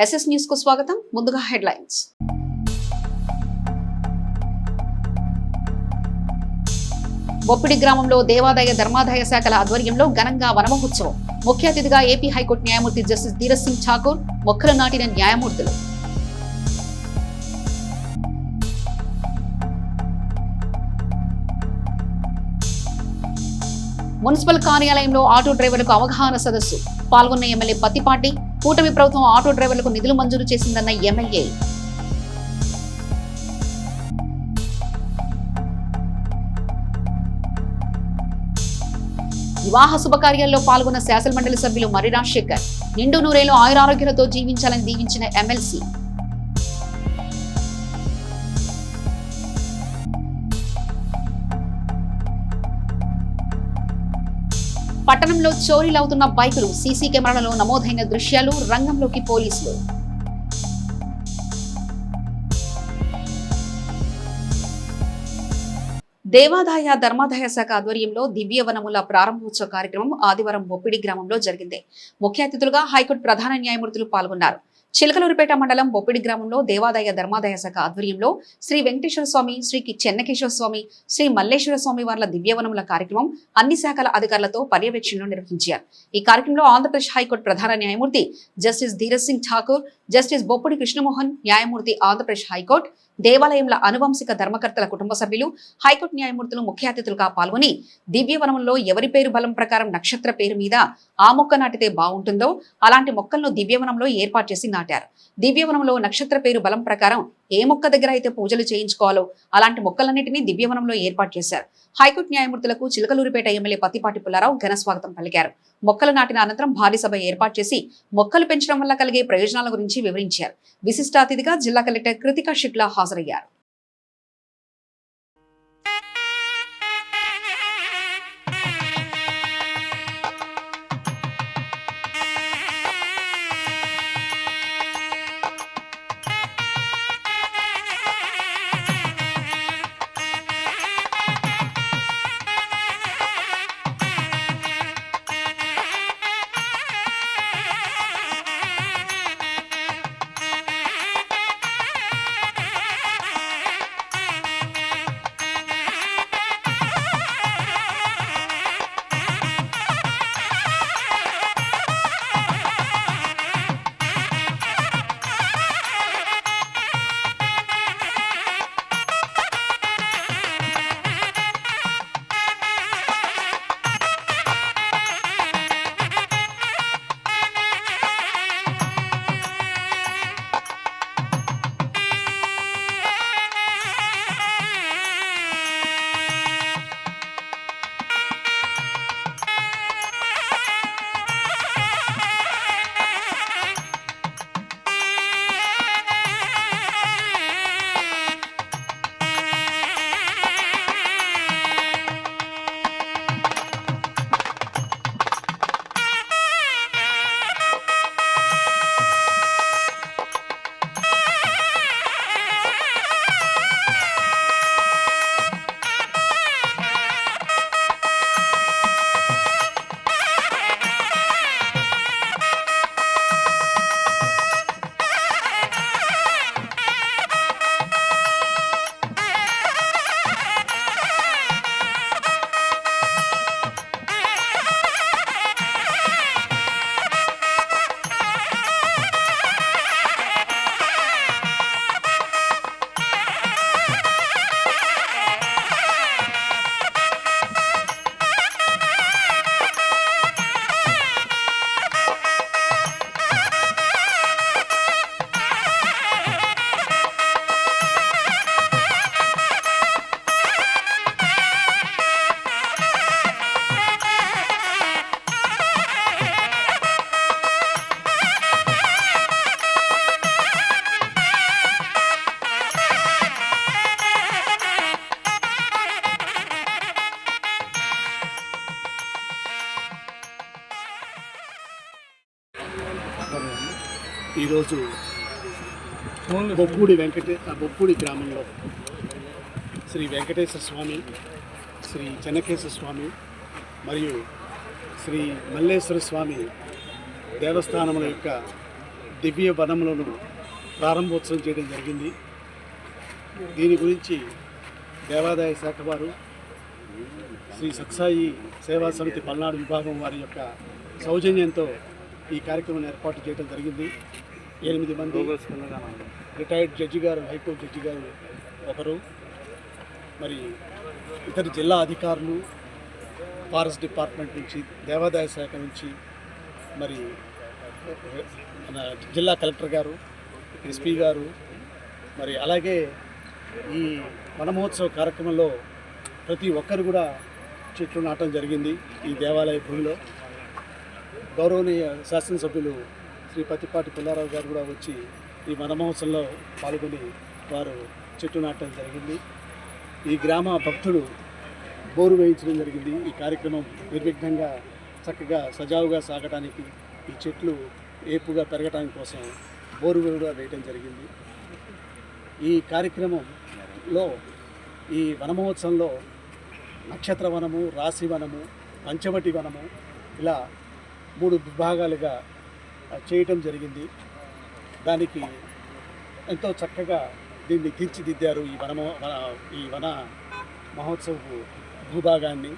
SS news కు స్వాగతం. ముందుగా హెడ్లైన్స్. బొప్పిడి గ్రామంలో దేవాదాయ ధర్మాదాయ శాఖల ఆధ్వర్యంలో ఘనంగా వనమహోత్సవం. ముఖ్య అతిథిగా ఏపీ హైకోర్టు న్యాయమూర్తి జస్టిస్ ధీరజ్ సింగ్ ఠాకూర్, మొక్కలు నాటిన న్యాయమూర్తులు. మున్సిపల్ కార్యాలయంలో ఆటో డ్రైవర్లకు అవగాహన సదస్సు. పాల్గొన్న ఎమ్మెల్యే పత్తిపాటి. కూటమి ప్రభుత్వం ఆటో డ్రైవర్లకు నిధులు మంజూరు చేసిందన్న ఎమ్మెల్యే. వివాహ శుభకార్యాల్లో పాల్గొన్న శాసనమండలి సభ్యులు మర్రి రాజశేఖర్. నిండు నూరేళ్లు ఆయురారోగ్యాలతో జీవించాలని దీవించిన ఎమ్మెల్సీ. పట్టణంలో చోరీలవుతున్న బైకులు. సీసీ కెమెరాలలో నమోదైన దృశ్యాలు. రంగంలోకి పోలీసులు. దేవాదాయ ధర్మాదాయ శాఖ ఆధ్వర్యంలో దివ్యవనముల ప్రారంభోత్సవ కార్యక్రమం ఆదివారం బొప్పిడి గ్రామంలో జరిగింది. ముఖ్య అతిథులుగా హైకోర్టు ప్రధాన న్యాయమూర్తులు పాల్గొన్నారు. చిలకలూరిపేట మండలం బొప్పిడి గ్రామంలో దేవాదాయ ధర్మాదాయ శాఖ ఆధ్వర్యంలో శ్రీ వెంకటేశ్వర స్వామి, శ్రీ చెన్నకేశ్వర స్వామి, శ్రీ మల్లేశ్వర స్వామి వార్ల దివ్యవనముల కార్యక్రమం అన్ని శాఖల అధికారులతో పర్యవేక్షణలో నిర్వహించారు. ఈ కార్యక్రమంలో ఆంధ్రప్రదేశ్ హైకోర్టు ప్రధాన న్యాయమూర్తి జస్టిస్ ధీరజ్ సింగ్ ఠాకూర్, జస్టిస్ బొప్పిడి కృష్ణమోహన్, న్యాయమూర్తి ఆంధ్రప్రదేశ్ హైకోర్టు, దేవాలయంల అనువంశిక ధర్మకర్తల కుటుంబ సభ్యులు, హైకోర్టు న్యాయమూర్తులు ముఖ్య అతిథులుగా పాల్గొని దివ్యవనంలో ఎవరి పేరు బలం ప్రకారం నక్షత్ర పేరు మీద ఆ మొక్క నాటితే బాగుంటుందో అలాంటి మొక్కలను దివ్యవనంలో ఏర్పాటు చేసి నాటారు. దివ్యవనంలో నక్షత్ర పేరు బలం ప్రకారం ఏ మొక్క దగ్గర అయితే పూజలు చేయించుకోవాలో అలాంటి మొక్కలన్నింటినీ దివ్యవనంలో ఏర్పాటు చేశారు. హైకోర్టు న్యాయమూర్తులకు చిలకలూరిపేట ఎమ్మెల్యే పత్తిపాటి పుల్లారావు ఘన స్వాగతం పలికారు. మొక్కలు నాటిన అనంతరం భారీ సభ ఏర్పాటు చేసి మొక్కలు పెంచడం వల్ల కలిగే ప్రయోజనాల గురించి వివరించారు. విశిష్ట అతిథిగా జిల్లా కలెక్టర్ కృతికా శుక్లా హాజరయ్యారు. ఈరోజు బొప్పూడి గ్రామంలో శ్రీ వెంకటేశ్వర స్వామి, శ్రీ చెన్నకేశ్వర స్వామి మరియు శ్రీ మల్లేశ్వర స్వామి దేవస్థానముల యొక్క దివ్య వనములను ప్రారంభోత్సవం చేయడం జరిగింది. దీని గురించి దేవాదాయ శాఖ వారు శ్రీ సత్సాయి సేవా సమితి పల్నాడు విభాగం వారి యొక్క సౌజన్యంతో ఈ కార్యక్రమం ఏర్పాటు చేయడం జరిగింది. 8 మంది రిటైర్డ్ జడ్జి గారు, హైకోర్టు జడ్జి గారు ఒకరు, మరి ఇతర జిల్లా అధికారులు, ఫారెస్ట్ డిపార్ట్మెంట్ నుంచి, దేవాదాయ శాఖ నుంచి, మరి మన జిల్లా కలెక్టర్ గారు, ఎస్పీ గారు, మరి అలాగే ఈ వనమహోత్సవ కార్యక్రమంలో ప్రతి ఒక్కరు కూడా చెట్లు నాటడం జరిగింది. ఈ దేవాలయ భూమిలో గౌరవనీయ శాసనసభ్యులు శ్రీ పత్తిపాటి పుల్లారావు గారు కూడా వచ్చి ఈ వనమహోత్సవంలో పాల్గొని వారు చెట్టు నాటడం జరిగింది. ఈ గ్రామ భక్తులు బోరు వేయించడం జరిగింది. ఈ కార్యక్రమం నిర్విఘ్నంగా చక్కగా సజావుగా సాగడానికి, ఈ చెట్లు ఏపుగా పెరగడానికి కోసం బోరు కూడా వేయడం జరిగింది. ఈ కార్యక్రమంలో ఈ వనమహోత్సవంలో నక్షత్ర వనము, రాశి వనము, పంచవటి వనము ఇలా 3 విభాగాలుగా చేయటం జరిగింది. దానికి ఎంతో చక్కగా దీన్ని తీర్చిదిద్దారు. ఈ వన మహోత్సవ భూభాగాన్ని,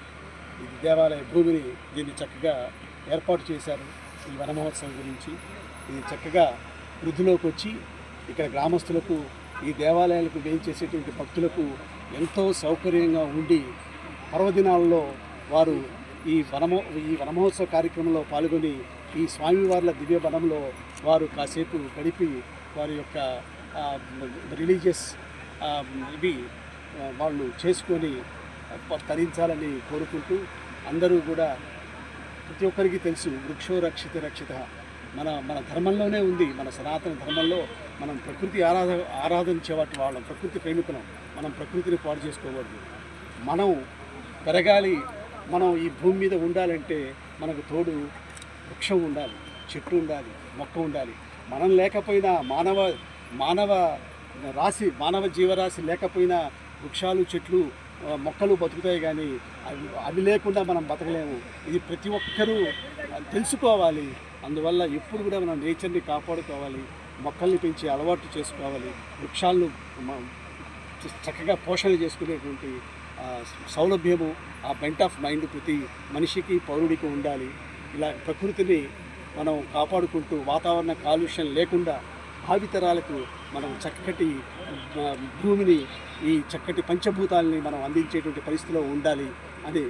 ఈ దేవాలయ భూమిని దీన్ని చక్కగా ఏర్పాటు చేశారు. ఈ వన మహోత్సవం గురించి ఇది చక్కగా వృద్ధిలోకి వచ్చి ఇక్కడ గ్రామస్తులకు, ఈ దేవాలయాలకు వేయించేసేటువంటి భక్తులకు ఎంతో సౌకర్యంగా ఉండి పర్వదినాల్లో వారు ఈ వనమహోత్సవ కార్యక్రమంలో పాల్గొని ఈ స్వామివార్ల దివ్య వనంలో వారు కాసేపు గడిపి వారి యొక్క రిలీజియస్ ఇవి వాళ్ళు చేసుకొని తరించాలని కోరుకుంటూ, అందరూ కూడా ప్రతి ఒక్కరికి తెలుసు వృక్షో రక్షిత రక్షిత మన ధర్మంలోనే ఉంది. మన సనాతన ధర్మంలో మనం ప్రకృతి ఆరాధించే వాటి వాళ్ళం, ప్రకృతి ప్రేమికులం. మనం ప్రకృతిని పాడు చేసుకోకూడదు. మనం పెరగాలి, మనం ఈ భూమి మీద ఉండాలంటే మనకు తోడు వృక్షం ఉండాలి, చెట్టు ఉండాలి, మొక్క ఉండాలి. మనం లేకపోయినా మానవ జీవరాశి లేకపోయినా వృక్షాలు, చెట్లు, మొక్కలు బతుకుతాయి, కానీ అవి లేకుండా మనం బతకలేము. ఇది ప్రతి ఒక్కరూ తెలుసుకోవాలి. అందువల్ల ఎప్పుడు కూడా మనం నేచర్ని కాపాడుకోవాలి, మొక్కల్ని పెంచి అలవాటు చేసుకోవాలి, వృక్షాలను చక్కగా పోషణ చేసుకునేటువంటి సౌలభ్యము, ఆ బెంట్ ఆఫ్ మైండ్ ప్రతి మనిషికి, పౌరుడికి ఉండాలి. ఇలా ప్రకృతిని మనం కాపాడుకుంటూ వాతావరణ కాలుష్యం లేకుండా భావితరాలకు మనం చక్కటి భూమిని, ఈ చక్కటి పంచభూతాలని మనం అందించేటువంటి పరిస్థితిలో ఉండాలి అని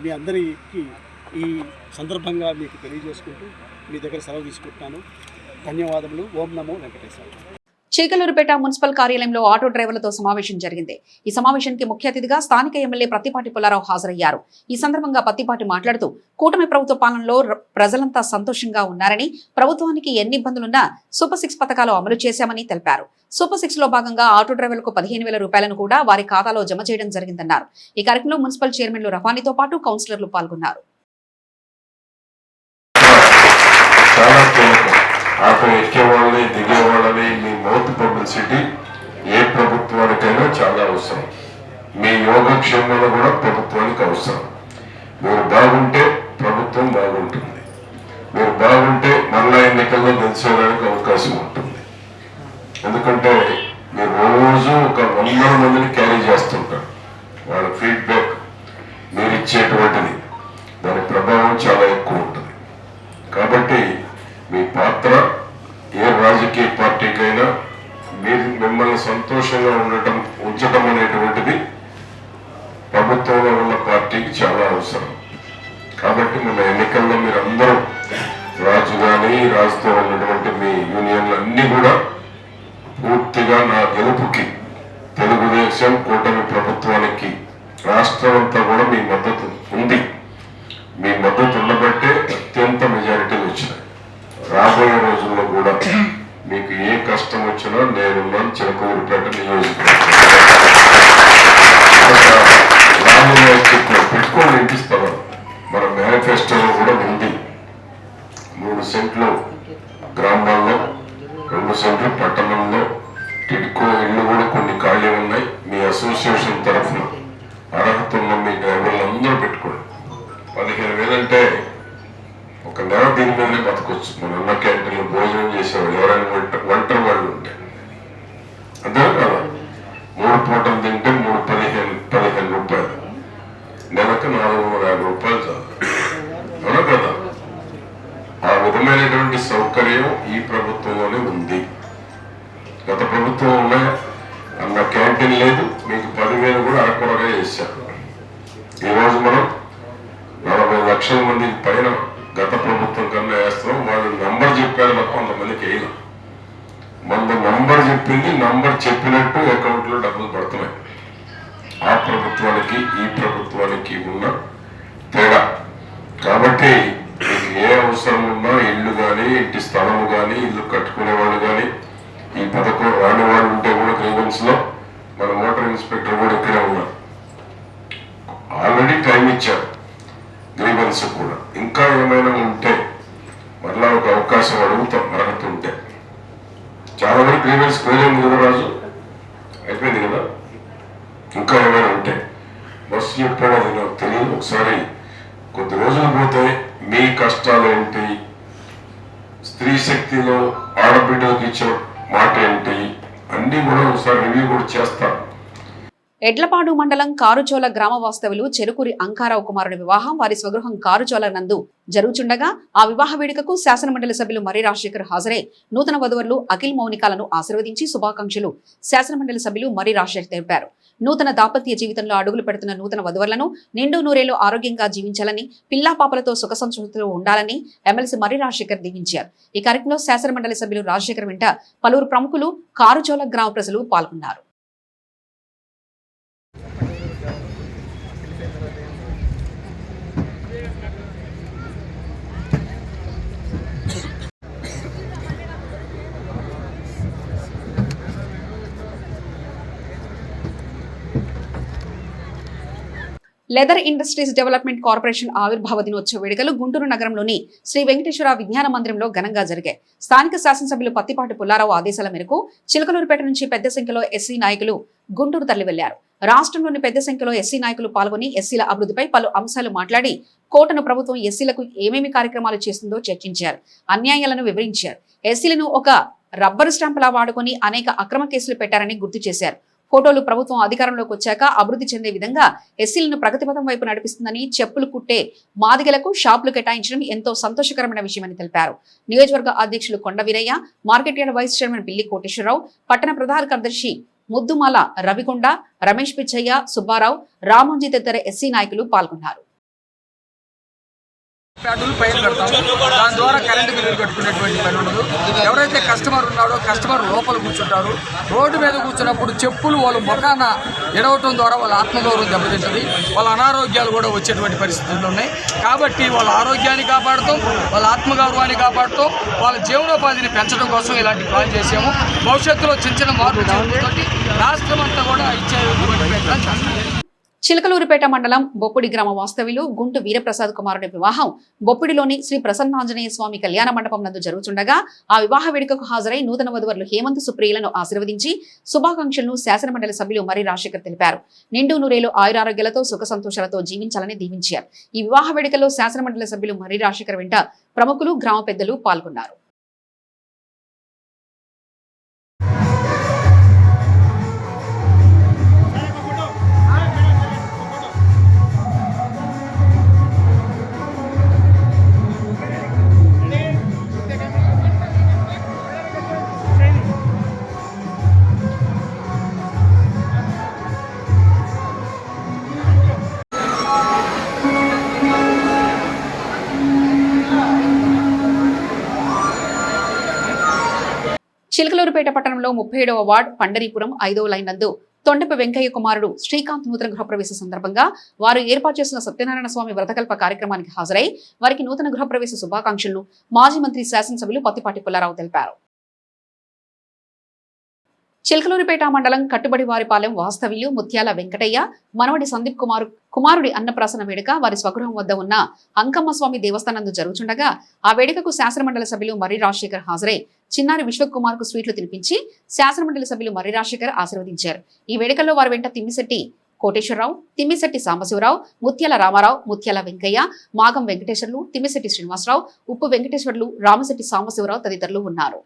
మీ అందరికీ ఈ సందర్భంగా మీకు తెలియజేసుకుంటూ మీ దగ్గర సెలవు తీసుకుంటున్నాను. ధన్యవాదములు. ఓం నమో వెంకటేశ్వర. చీకలూరుపేట మున్సిపల్ కార్యాలయంలో ఆటో డ్రైవర్లతో సమావేశం జరిగింది. ఈ సమావేశానికి ముఖ్య అతిథిగా స్థానిక ఎమ్మెల్యే పత్తిపాటి పుల్లారావు హాజరయ్యారు. ఈ సందర్భంగా పత్తిపాటి మాట్లాడుతూ కూటమి ప్రభుత్వ పాలనలో ప్రజలంతా సంతోషంగా ఉన్నారని, ప్రభుత్వానికి ఎన్ని ఇబ్బందులున్నా సూపర్ 6 పథకాలు అమలు చేశామని తెలిపారు. సూపర్ 6 లో భాగంగా ఆటో డ్రైవర్లకు 15,000 రూపాయలను కూడా వారి ఖాతాలో జమ చేయడం జరిగిందన్నారు. ఈ కార్యక్రమంలో మున్సిపల్ చైర్మన్లు రఫానీతో పాటు కౌన్సిలర్లు పాల్గొన్నారు. ఆటో ఎక్కేవాళ్ళని, దిగేవాళ్ళని మీ మౌత్ పబ్లిసిటీ ఏ ప్రభుత్వానికైనా చాలా అవసరం. మీ యోగక్షేమాలు కూడా ప్రభుత్వానికి అవసరం. మీరు బాగుంటే ప్రభుత్వం బాగుంటుంది. మీరు బాగుంటే మళ్ళా ఎన్నికల్లో గెలిచేయడానికి అవకాశం ఉంటుంది. ఎందుకంటే మీరు రోజు ఒక 100 మందిని క్యారీ చేస్తుంటారు. వాళ్ళ ఫీడ్బ్యాక్ మీరు ఇచ్చేటువంటిది, దాని ప్రభావం చాలా ఎక్కువ ఉంటుంది. కాబట్టి మీ పాత్ర ఏ రాజకీయ పార్టీకైనా మిమ్మల్ని సంతోషంగా ఉంచటం అనేటువంటిది ప్రభుత్వంలో ఉన్న పార్టీకి చాలా అవసరం. కాబట్టి మన ఎన్నికల్లో మీరందరూ రాజు కానీ, రాజుతో ఉన్నటువంటి మీ యూనియన్లు అన్నీ కూడా పూర్తిగా నా గెలుపుకి, తెలుగుదేశం కూటమి ప్రభుత్వానికి రాష్ట్రం అంతా కూడా మీ మద్దతు ఉంది. మీ మద్దతు ఉండబట్టే అత్యంత మెజారిటీలు వచ్చినాయి. రాబోయే రోజుల్లో కూడా మీకు ఏ కష్టం వచ్చినా నేనున్నాను. చిలకూరుపేట నియోజకవర్గం పెట్టుకొని వినిపిస్తాను. మన మేనిఫెస్టోలో కూడా ఉంది. 3 సెంట్లు గ్రామాల్లో, 2 సెంట్లు పట్టణంలో, టిడ్కో ఇళ్ళు కూడా కొన్ని ఖాళీ ఉన్నాయి. మీ అసోసియేషన్ తరఫున అర్హత ఉన్న మీ డ్రైవర్లందరూ పెట్టుకోండి. 15,000 అంటే ఒక నెల దీని మీదనే బతకొచ్చు. మన అన్న క్యాంటీన్లో భోజనం చేసే పూటలు తింటే 15 రూపాయలు, నెలకు 450 రూపాయలు చాలు. అవునా కదా? ఆ విధమైనటువంటి సౌకర్యం ఈ ప్రభుత్వంలోనే ఉంది. గత ప్రభుత్వంలో అన్న క్యాంటీన్ లేదు, మీకు 10,000 కూడా అరకొరగా చేశారు. ఈరోజు మనం 40 లక్షల మందికి పైన గత ప్రభుత్వం కన్నా వేస్తున్నాం. వాళ్ళు నంబర్ చెప్పారు తప్ప కొంతమందికి వేయలేం. మన నంబర్ చెప్పింది, నంబర్ చెప్పినట్టు అకౌంట్లో డబ్బులు పడుతున్నాయి. ఆ ప్రభుత్వానికి ఈ ప్రభుత్వానికి ఉన్న తేడా. కాబట్టి మీకు ఏ అవసరం ఉన్నా ఇల్లు కానీ, ఇంటి స్థలము కానీ, ఇల్లు కట్టుకునే వాళ్ళు కానీ, ఈ పథకం రాని వాళ్ళు ఉంటే కూడా గ్రీవెన్స్ లో మన మోటార్ ఇన్స్పెక్టర్ కూడా ఇక్కడే ఉన్నారు. ఆల్రెడీ టైం ఇచ్చారు గ్రీవెన్స్ కూడా. ఇంకా ఏమైనా ఉంటే మళ్ళా ఒక అవకాశం అడుగుతాం అర్హత ఉంటే. చాలా మంది గ్రీవెన్స్ కోరేది కదా రాజు, అయిపోయింది కదా. ఇంకా ఏమైనా ఉంటే బస్సు చెప్పాడు, అది నాకు తెలియదు. ఒకసారి కొద్ది రోజులు పోతే మీ కష్టాలు ఏంటి, స్త్రీ శక్తిలో ఆడబిడ్డలకు ఇచ్చే మాట ఏంటి, అన్ని కూడా ఒకసారి రివ్యూ కూడా చేస్తాను. ఎడ్లపాడు మండలం కారుచోల గ్రామ వాస్తవులు చెరుకూరి అంకారావు కుమారుడి వివాహం వారి స్వగృహం కారుచోల నందు జరుగుచుండగా ఆ వివాహ వేడుకకు శాసనమండలి సభ్యులు మర్రి రాజశేఖర్ హాజరై నూతన వధువులు అఖిల్ మౌనికాలను ఆశీర్వదించి శుభాకాంక్షలు శాసనమండలి సభ్యులు మర్రి రాజశేఖర్ తెలిపారు. నూతన దాంపత్య జీవితంలో అడుగులు పెడుతున్న నూతన వధువులను నిండు నూరేళ్లు ఆరోగ్యంగా జీవించాలని, పిల్లా పాపలతో సుఖ సంతోషాలతో ఉండాలని ఎమ్మెల్సీ మర్రి రాజశేఖర్ దీవించారు. ఈ కార్యక్రమంలో శాసనమండలి సభ్యులు రాజశేఖర్ వెంట పలువురు ప్రముఖులు, కారుచోల గ్రామ ప్రజలు పాల్గొన్నారు. లెదర్ ఇండస్ట్రీస్ డెవలప్మెంట్ కార్పొరేషన్ ఆవిర్భావ దినోత్సవ వేడుకలు గుంటూరు నగరంలోని శ్రీ వెంకటేశ్వర విజ్ఞాన మందిరంలో ఘనంగా జరిగాయి. స్థానిక శాసనసభ్యులు పత్తిపాటి పుల్లారావు ఆదేశాల మేరకు చిలకలూరుపేట నుంచి పెద్ద సంఖ్యలో ఎస్సీ నాయకులు గుంటూరు తరలి వెళ్లారు. రాష్ట్రంలోని పెద్ద సంఖ్యలో ఎస్సీ నాయకులు పాల్గొని ఎస్సీల అభివృద్ధిపై పలు అంశాలు మాట్లాడి కోటను ప్రభుత్వం ఎస్సీలకు ఏమేమి కార్యక్రమాలు చేస్తుందో చర్చించారు. అన్యాయాలను వివరించారు. ఎస్సీలను ఒక రబ్బరు స్టాంపులా వాడుకొని అనేక అక్రమ కేసులు పెట్టారని గుర్తు చేశారు. ఫోటోలు ప్రభుత్వం అధికారంలోకి వచ్చాక అభివృద్ధి చెందే విధంగా ఎస్సీలను ప్రగతిపథం వైపు నడిపిస్తుందని, చెప్పులు కుట్టే మాదిగలకు షాపులు కేటాయించడం ఎంతో సంతోషకరమైన విషయమని తెలిపారు. నియోజకవర్గ అధ్యక్షులు Konda Veeraiah, market yard vice chairman Pilli Koteswararao, పట్టణ ప్రధాన కార్యదర్శి ముద్దుమాల రవికొండ, రమేష్ పిచ్చయ్య, సుబ్బారావు, రామోజీ తదితర ఎస్సీ నాయకులు పాల్గొన్నారు. పైన పెడతాం, దాని ద్వారా కరెంటు బిల్లులు కట్టుకునేటువంటి పని ఉండదు. ఎవరైతే కస్టమర్ ఉన్నాడో కస్టమర్ లోపల కూర్చుంటారు. రోడ్డు మీద కూర్చున్నప్పుడు చెప్పులు వాళ్ళ ముఖాన ఎడవటం ద్వారా వాళ్ళ ఆత్మగౌరవం దెబ్బతింటుంది. వాళ్ళ అనారోగ్యాలు కూడా వచ్చేటువంటి పరిస్థితులు ఉన్నాయి. కాబట్టి వాళ్ళ ఆరోగ్యాన్ని కాపాడుతాం, వాళ్ళ ఆత్మగౌరవాన్ని కాపాడుతాం, వాళ్ళ జీవనోపాధిని పెంచడం కోసం ఇలాంటి ప్లాన్ చేసాము. భవిష్యత్తులో చిన్న మార్పులతో రాష్ట్రం అంతా కూడా ఇచ్చేటువంటి ప్రయత్నం చేస్తాం. చిలకలూరుపేట మండలం బొప్పిడి గ్రామ వాస్తవ్యులు గుంటు వీరప్రసాద్ కుమారుడి వివాహం బొప్పిడిలోని శ్రీ ప్రసన్నాంజనేయ స్వామి కళ్యాణ మండపం నందు జరుగుతుండగా ఆ వివాహ వేడుకకు హాజరై నూతన వధువరులు హేమంత్ సుప్రియులను ఆశీర్వదించి శుభాకాంక్షలను శాసనమండలి సభ్యులు మర్రి రాజశేఖర్ తెలిపారు. నిండు నూరేలు ఆయురారోగ్యాలతో సుఖ సంతోషాలతో జీవించాలని దీవించారు. ఈ వివాహ వేడుకల్లో శాసనమండలి సభ్యులు మర్రి రాజశేఖర్ వెంట ప్రముఖులు, గ్రామ పెద్దలు పాల్గొన్నారు. చిలకలూరుపేట పట్టణంలో 37వ వార్డు పండరీపురం 5వ లైన్ నందు తొండప వెంకయ్య కుమారుడు శ్రీకాంత్ నూతన గృహప్రవేశ సందర్భంగా వారు ఏర్పాటు చేసిన సత్యనారాయణ స్వామి వ్రతకల్ప కార్యక్రమానికి హాజరై వారికి నూతన గృహప్రవేశ శుభాకాంక్షలను మాజీ మంత్రి శాసనసభ్యులు పత్తిపాటి పుల్లారావు తెలిపారు. చిలకలూరుపేట మండలం కట్టుబడివారిపాలెం వాస్తవ్యులు ముత్యాల వెంకటయ్య మనవడి సందీప్ కుమారుడి అన్నప్రాసన వేడుక వారి స్వగృహం వద్ద ఉన్న అంకమ్మ స్వామి దేవస్థానందు జరుగుతుండగా ఆ వేడుకకు శాసనమండలి సభ్యులు మర్రి రాజశేఖర్ హాజరై చిన్నారి విశ్వకుమార్ కు స్వీట్లు తినిపించి శాసనమండలి సభ్యులు మర్రి రాజశేఖర్ ఆశీర్వదించారు. ఈ వేడుకల్లో వారి వెంట తిమ్మిశెట్టి కోటేశ్వరరావు, తిమ్మిశెట్టి సాంబశివరావు, ముత్యాల రామారావు, ముత్యాల వెంకయ్య, మాగం వెంకటేశ్వర్లు, తిమ్మిశెట్టి శ్రీనివాసరావు, ఉప్పు వెంకటేశ్వర్లు, రామశెట్టి సాంబశివరావు తదితరులు ఉన్నారు.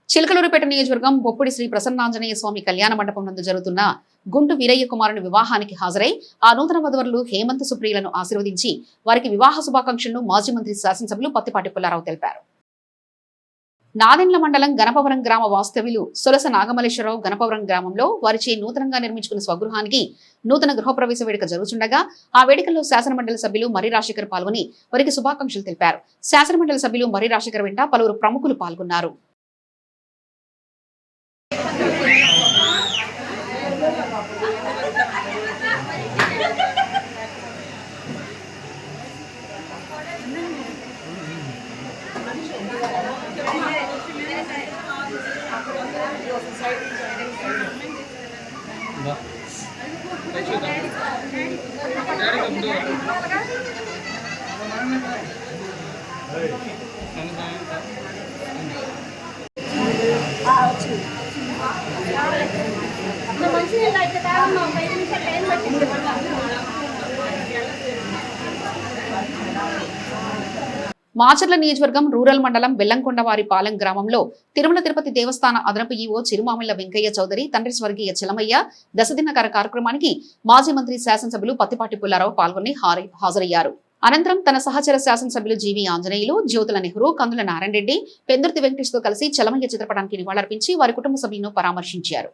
చిలకలూరుపేట నియోజకవర్గం బొప్పిడి శ్రీ ప్రసన్నాంజనేయ స్వామి కళ్యాణ మండపం నందు జరుగుతున్న గుంటు వీరయ్య కుమారుని వివాహానికి హాజరై ఆ నూతన వధువరులు హేమంత్ సుప్రియులను ఆశీర్వదించి వారికి వివాహ శుభాకాంక్షలను మాజీ మంత్రి శాసనసభ్యులు పత్తిపాటి పుల్లారావు తెలిపారు. నాదెండ్ల మండలం గణపవరం గ్రామ వాస్తవ్యులు సులస నాగమల్లేశ్వరరావు గణపవరం గ్రామంలో వారిచే నూతనంగా నిర్మించుకున్న స్వగృహానికి నూతన గృహప్రవేశ వేడుక జరుగుతుండగా ఆ వేడుకల్లో శాసనమండలి సభ్యులు మర్రి రాజశేఖర్ పాల్గొని వారికి శుభాకాంక్షలు తెలిపారు. శాసనమండలి సభ్యులు మర్రి రాజశేఖర్ వెంట పలువురు ప్రముఖులు పాల్గొన్నారు. మాచర్ల నియోజకవర్గం రూరల్ మండలం బెల్లంకొండవారిపాలెం గ్రామంలో తిరుమల తిరుపతి దేవస్థాన అదనపు ఈవో చిరుమామిళ్ల వెంకయ్య చౌదరి తండ్రి స్వర్గీయ చలమయ్య దశదినకర కార్యక్రమానికి మాజీ మంత్రి శాసనసభ్యులు పత్తిపాటి పుల్లారావు పాల్గొని హాజరయ్యారు. అనంతరం తన సహచర శాసనసభ్యులు జీవి ఆంజనేయులు, జ్యోతుల నెహ్రూ, కందుల నారాయణ రెడ్డి, పెందుర్తి వెంకటేష్ తో కలిసి చలమయ్య చిత్రపటానికి నివాళులర్పించి వారి కుటుంబ సభ్యులను పరామర్శించారు.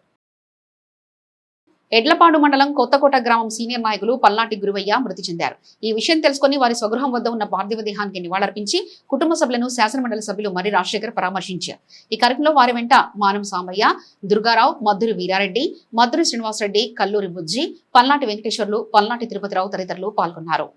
ఎడ్లపాడు మండలం కొత్తకోట గ్రామం సీనియర్ నాయకులు పల్నాటి గురువయ్య మృతి చెందారు. ఈ విషయం తెలుసుకుని వారి స్వగృహం వద్ద ఉన్న పార్థివ దేహానికి నివాళులర్పించి కుటుంబ సభ్యులను శాసనమండలి సభ్యులు మర్రి రాజశేఖర్ పరామర్శించారు. ఈ కార్యక్రమంలో వారి వెంట మానం సామయ్య, దుర్గారావు, మద్దురి వీరారెడ్డి, మద్దురి శ్రీనివాసరెడ్డి, కల్లూరి బుజ్జి, పల్నాటి వెంకటేశ్వర్లు, పల్నాటి తిరుపతిరావు తదితరులు పాల్గొన్నారు.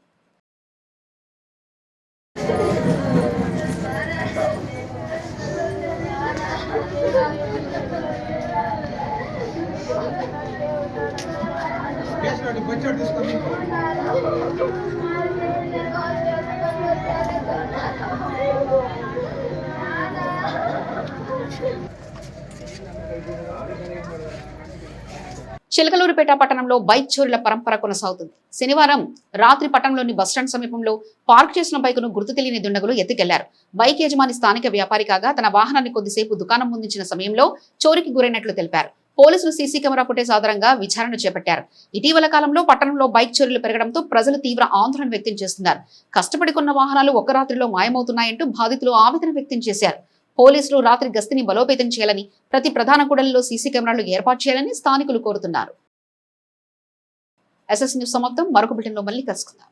చిలకలూరుపేట పట్టణంలో బైక్ చోరీల పరంపర కొనసాగుతుంది. శనివారం రాత్రి పట్టణంలోని బస్టాండ్ సమీపంలో పార్క్ చేసిన బైకును గుర్తు తెలియని దుండగులు ఎత్తుకెళ్లారు. బైక్ యజమాని స్థానిక వ్యాపారి కాగా తన వాహనాన్ని కొద్దిసేపు దుకాణం ముందుంచిన సమయంలో చోరీకి గురైనట్లు తెలిపారు. పోలీసులు సీసీ కెమెరా ఫుటేజ్ ఆధారంగా విచారణ చేపట్టారు. ఇటీవల కాలంలో పట్టణంలో బైక్ చోరీలు పెరగడంతో ప్రజలు తీవ్ర ఆందోళన వ్యక్తం చేస్తున్నారు. కష్టపడి కొన్న వాహనాలు ఒక్క రాత్రిలో మాయమవుతున్నాయంటూ బాధితులు ఆవేదన వ్యక్తం చేశారు. పోలీసులు రాత్రి గస్తీని బలోపేతం చేయాలని, ప్రతి ప్రధాన కూడలిలో సీసీ కెమెరాలు ఏర్పాటు చేయాలని స్థానికులు కోరుతున్నారు. ఎస్ఎస్ న్యూస్ సమాప్తం. మరొక బులెటిన్లో మళ్ళీ కలుసుకుందాం.